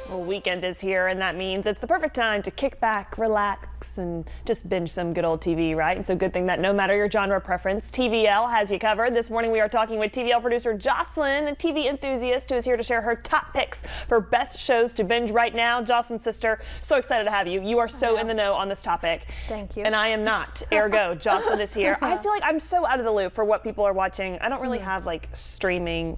Well, weekend is here, and that means it's the perfect time to kick back, relax, and just binge some good old TV, right? And so good thing that no matter your genre preference, TVL has you covered. This morning we are talking with TVL producer Jocelyn, a TV enthusiast who is here to share her top picks for best shows to binge right now. Jocelyn, sister, so excited to have you. You are so in the know on this topic. Thank you. And I am not. Ergo, Jocelyn is here. I feel like I'm so out of the loop for what people are watching. I don't really have like streaming.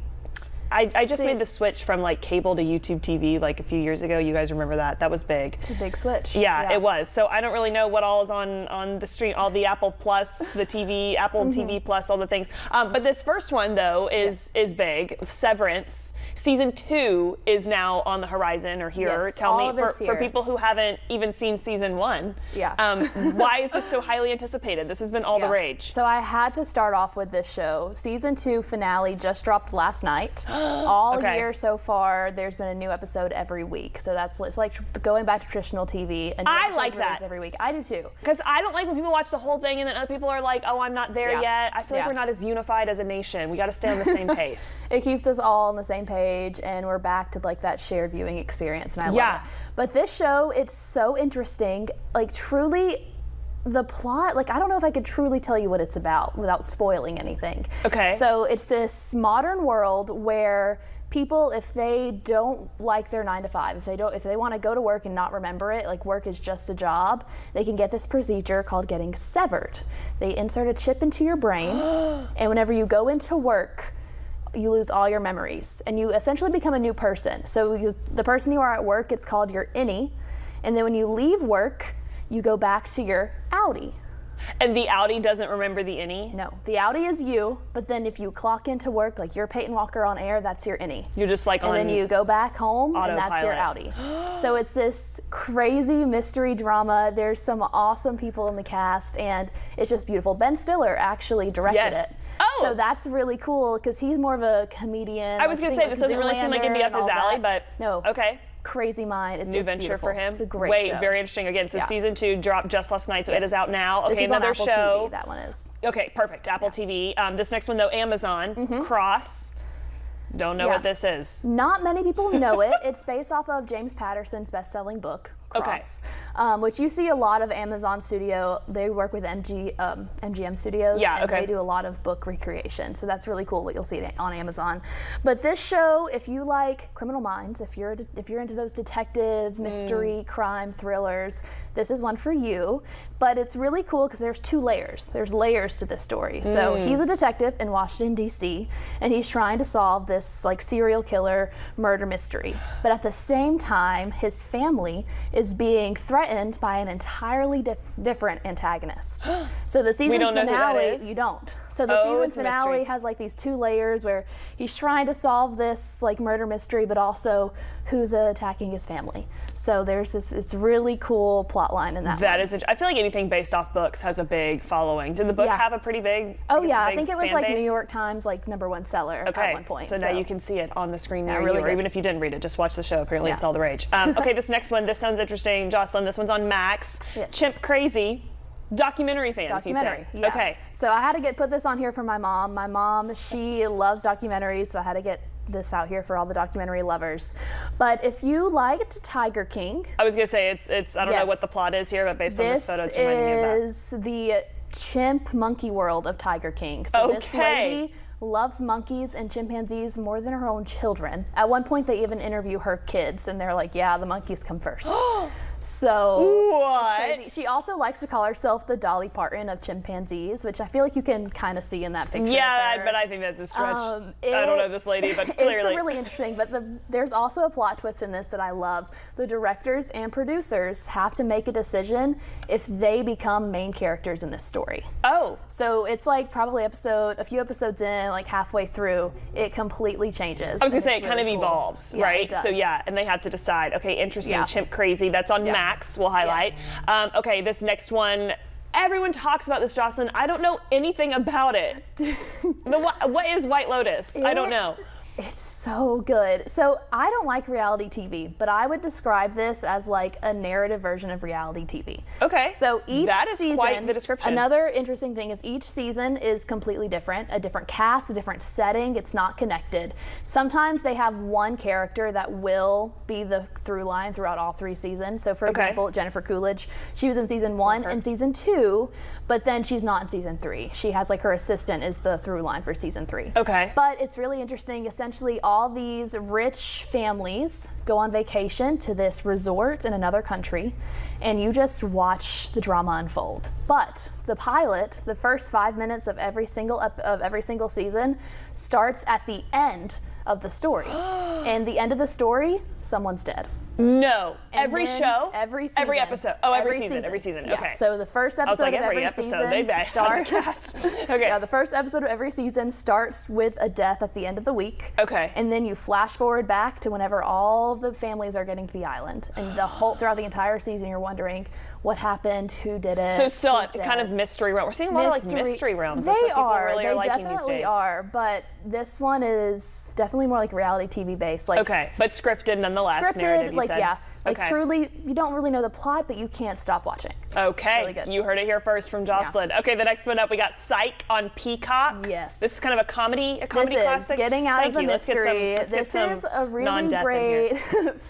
I just made the switch from like cable to YouTube TV like a few years ago. You guys remember that? That was big. It's a big switch. Yeah, it was. So I don't really know what all is on the stream, all the Apple Plus, the TV, Apple TV Plus, all the things. But this first one though is big. Severance. Season 2 is now on the horizon or here. Yes, Tell all me, of it's for here. people who haven't even seen season 1, Yeah. why is this so highly anticipated? This has been all the rage. So I had to start off with this show. Season 2 finale just dropped last night. All year so far, there's been a new episode every week. So it's like going back to traditional TV. And I like that every week. I do too. Because I don't like when people watch the whole thing and then other people are like, oh, I'm not there yet. I feel like we're not as unified as a nation. We got to stay on the same pace. It keeps us all on the same page, and we're back to like that shared viewing experience, and I love it. But this show, it's so interesting. Like truly, the plot, like I don't know if I could truly tell you what it's about without spoiling anything. Okay. So it's this modern world where people, if they don't like their 9 to 5, if they want to go to work and not remember it, like work is just a job, they can get this procedure called getting severed. They insert a chip into your brain, and whenever you go into work, you lose all your memories and you essentially become a new person. So the person you are at work, it's called your innie, and then when you leave work, you go back to your outie. And the outie doesn't remember the innie? No, the outie is you, but then if you clock into work, like you're Peyton Walker on air, that's your innie. You're just like on And then you go back home, and that's your autopilot. outie. So it's this crazy mystery drama. There's some awesome people in the cast, and it's just beautiful. Ben Stiller actually directed it. Oh! So that's really cool, because he's more of a comedian. I was going to say, this doesn't really seem like it'd be up his alley, but no. Okay. Crazy mind. New venture beautiful. for him. It's a great show. Very interesting. Again, so season 2 dropped just last night, so it is out now. Okay, this is another on Apple show. TV, that one is. Okay, perfect. Apple TV. This next one though, Amazon. Cross. Don't know what this is. Not many people know it. It's based off of James Patterson's best-selling book, Cross, which you see a lot of Amazon Studio. They work with MGM Studios, and they do a lot of book recreation. So that's really cool what you'll see on Amazon. But this show, if you like Criminal Minds, if you're into those detective, mystery, crime thrillers, this is one for you. But it's really cool because there's 2 layers. There's layers to this story. So he's a detective in Washington, D.C., and he's trying to solve this like serial killer murder mystery. But at the same time, his family is being threatened by an entirely different antagonist. So the season finale, you don't. So the season finale has like these 2 layers where he's trying to solve this like murder mystery, but also who's attacking his family. So there's this, it's really cool plot line in that. That is, I feel like anything based off books has a big following. Did the book have a pretty big? I think it was like New York Times like #1 seller at one point. So now you can see it on the screen near you, or even if you didn't read it, just watch the show. Apparently it's all the rage. Okay, this next one, this sounds interesting, Jocelyn. This one's on Max. Chimp Crazy. Documentary fans, you say? Okay. So I had to put this on here for my mom. My mom, she loves documentaries, so I had to get this out here for all the documentary lovers. But if you liked Tiger King, I was gonna say it's I don't know what the plot is here, but based on this photo, it's reminding me of that. This is the chimp monkey world of Tiger King. So this lady loves monkeys and chimpanzees more than her own children. At one point, they even interview her kids, and they're like, "Yeah, the monkeys come first." So what? crazy. She also likes to call herself the Dolly Parton of chimpanzees, which I feel like you can kind of see in that picture. Yeah, but I think that's a stretch. I don't know this lady, but clearly. It's really interesting, but there's also a plot twist in this that I love. The directors and producers have to make a decision if they become main characters in this story. Oh. So it's like probably a few episodes in, like halfway through, it completely changes. I was gonna say it kind of evolves, right? It does. So and they have to decide, okay, interesting, Chimp Crazy, that's on Max, we'll highlight. Okay, this next one, everyone talks about this, Jocelyn. I don't know anything about it. What is White Lotus? I don't know. It's so good. So I don't like reality TV, but I would describe this as like a narrative version of reality TV. Okay. So each that is season, quite the description. Another interesting thing is each season is completely different, a different cast, a different setting. It's not connected. Sometimes they have one character that will be the through line throughout all 3 seasons. So for example, Jennifer Coolidge, she was in season 1 and season 2, but then she's not in season 3. She has like her assistant is the through line for season 3. Okay. But it's really interesting. Essentially, all these rich families go on vacation to this resort in another country, and you just watch the drama unfold. But the pilot, the first 5 minutes of every single season, starts at the end of the story. And the end of the story, someone's dead. No. And every show? Every season. Every episode. Oh, every season. Yeah. Okay. So the first episode of every season starts. Okay. Yeah, the first episode of every season starts with a death at the end of the week. Okay. And then you flash forward back to whenever all of the families are getting to the island. And throughout the entire season, you're wondering what happened, who did it. So still kind of mystery realm. We're seeing a lot of like mystery realms. That's what people really are liking these days. They definitely are, but this one is definitely more like reality TV based. Like, okay, but scripted nonetheless. Scripted, narrative, like, said. yeah. Like Okay. truly, you don't really know the plot, but you can't stop watching. Okay, really good. You heard it here first from Jocelyn. Okay, the next one up, we got Psych on Peacock. Yes. This is kind of a comedy This classic. is getting out of the mystery. This is a really great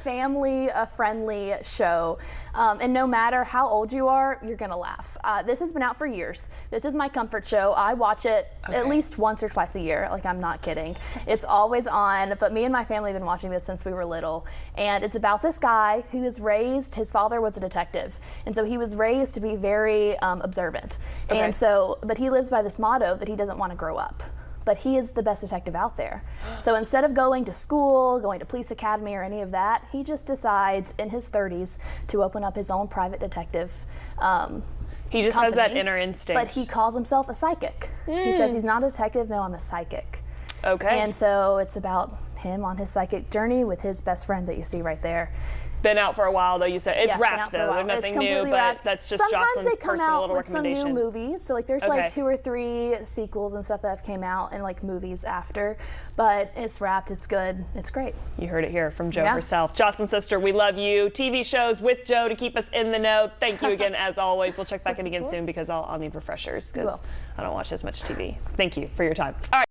family-friendly show. And no matter how old you are, you're gonna laugh. This has been out for years. This is my comfort show. I watch it at least once or twice a year. Like, I'm not kidding. It's always on, but me and my family have been watching this since we were little. And it's about this guy who is raised, his father was a detective. And so he was raised to be very observant. Okay. And so, but he lives by this motto that he doesn't want to grow up. But he is the best detective out there. So instead of going to school, going to police academy or any of that, he just decides in his 30s to open up his own private detective He just has that inner instinct. But he calls himself a psychic. He says he's not a detective, no, I'm a psychic. Okay. And so it's about him on his psychic journey with his best friend that you see right there. Been out for a while though, you said. It's wrapped though, there's nothing new, but wrapped. that's just Sometimes Jocelyn's they come personal out little with recommendation. some new movies, so like there's like 2 or 3 sequels and stuff that have came out and like movies after, but it's wrapped, it's good, it's great. You heard it here from Jo herself. Jocelyn sister, we love you. TV shows with Jo to keep us in the know. Thank you again as always. We'll check back in again soon because I'll need refreshers because I don't watch as much TV. Thank you for your time. All right.